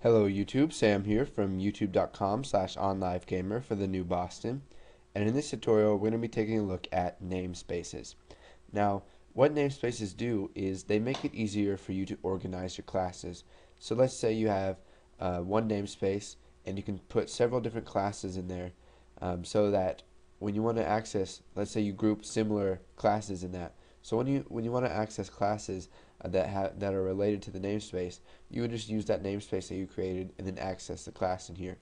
Hello YouTube, Sam here from youtube.com/onlivegamer for the new Boston, and in this tutorial we're going to be taking a look at namespaces. Now, what namespaces do is they make it easier for you to organize your classes. So let's say you have one namespace and you can put several different classes in there, so that when you want to access, let's say you group similar classes in that. So when you want to access classes that are related to the namespace, you would just use that namespace that you created and then access the class in here.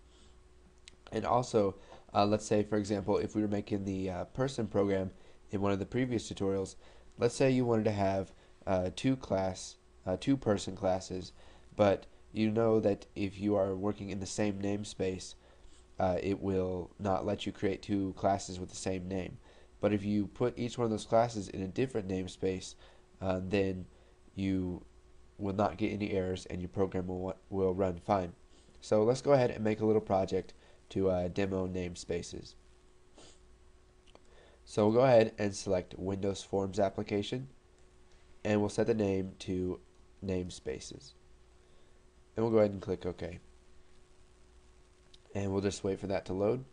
And also, let's say for example, if we were making the person program in one of the previous tutorials, let's say you wanted to have two person classes, but you know that if you are working in the same namespace, it will not let you create two classes with the same name. But if you put each one of those classes in a different namespace, then you will not get any errors and your program will run fine. So let's go ahead and make a little project to demo namespaces. So we'll go ahead and select Windows Forms application, and we'll set the name to namespaces. And we'll go ahead and click OK. And we'll just wait for that to load.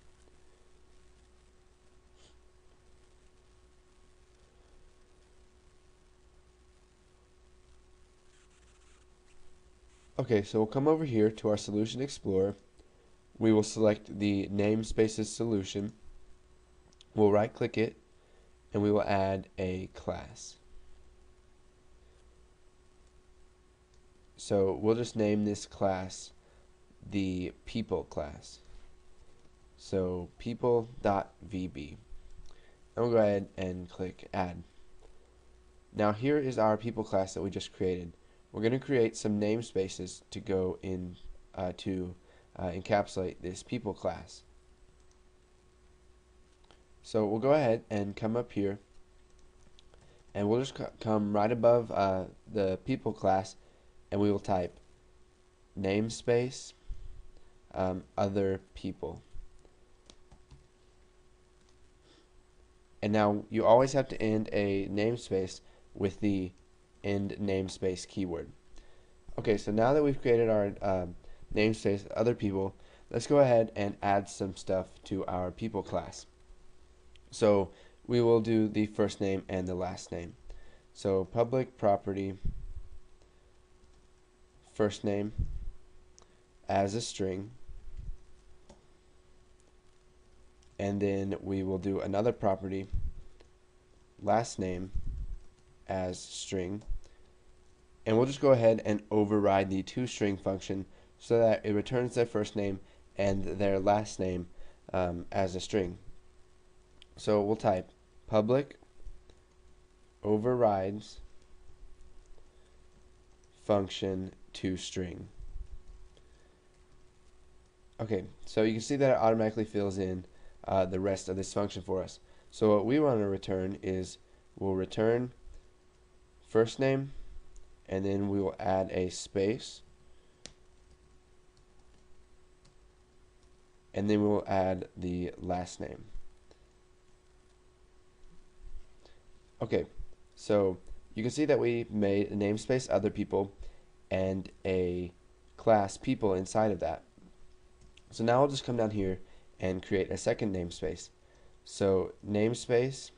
Okay, so we'll come over here to our Solution Explorer. We will select the namespaces solution. We'll right click it and we will add a class. So we'll just name this class the people class. So people.vb. And we'll go ahead and click add. Now here is our people class that we just created. We're going to create some namespaces to go in to encapsulate this people class. So we'll go ahead and come up here, and we'll just come right above the people class, and we will type namespace other people. And now you always have to end a namespace with the end namespace keyword. Okay, so now that we've created our namespace other people, let's go ahead and add some stuff to our people class. So we will do the first name and the last name. So public property first name as a string, and then we will do another property last name as string, and we'll just go ahead and override the toString function so that it returns their first name and their last name as a string. So we'll type public overrides function toString. Okay, so you can see that it automatically fills in the rest of this function for us. So what we want to return is we'll return first name, and then we will add a space, and then we will add the last name. Okay, so you can see that we made a namespace other people and a class people inside of that. So now I'll just come down here and create a second namespace. So namespace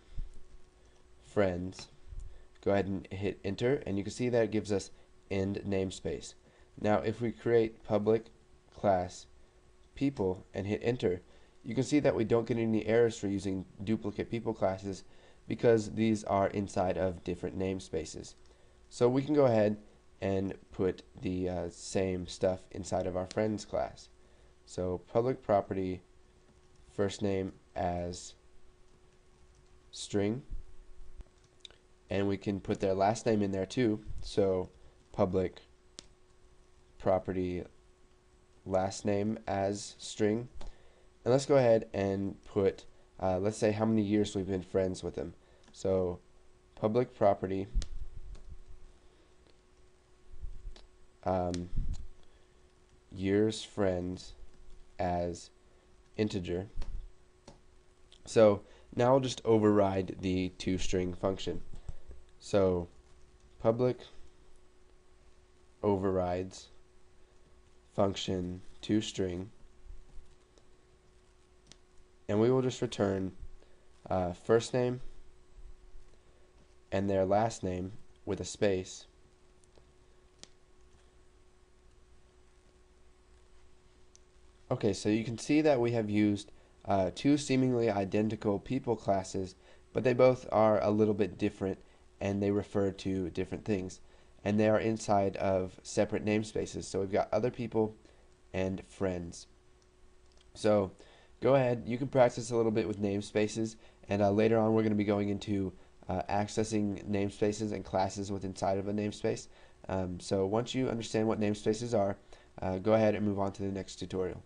friends. Go ahead and hit enter, and you can see that it gives us end namespace. Now if we create public class people and hit enter, you can see that we don't get any errors for using duplicate people classes because these are inside of different namespaces. So we can go ahead and put the same stuff inside of our friends class. So public property first name as string, and we can put their last name in there too. So public property last name as string, and let's go ahead and put let's say how many years we've been friends with them. So public property years friends as integer. So now we'll just override the toString function. So public overrides function toString, and we will just return first name and their last name with a space. Okay, so you can see that we have used two seemingly identical people classes, but they both are a little bit different and they refer to different things. And they are inside of separate namespaces. So we've got other people and friends. So go ahead, you can practice a little bit with namespaces, and later on we're going to be going into accessing namespaces and classes within inside of a namespace. So once you understand what namespaces are, go ahead and move on to the next tutorial.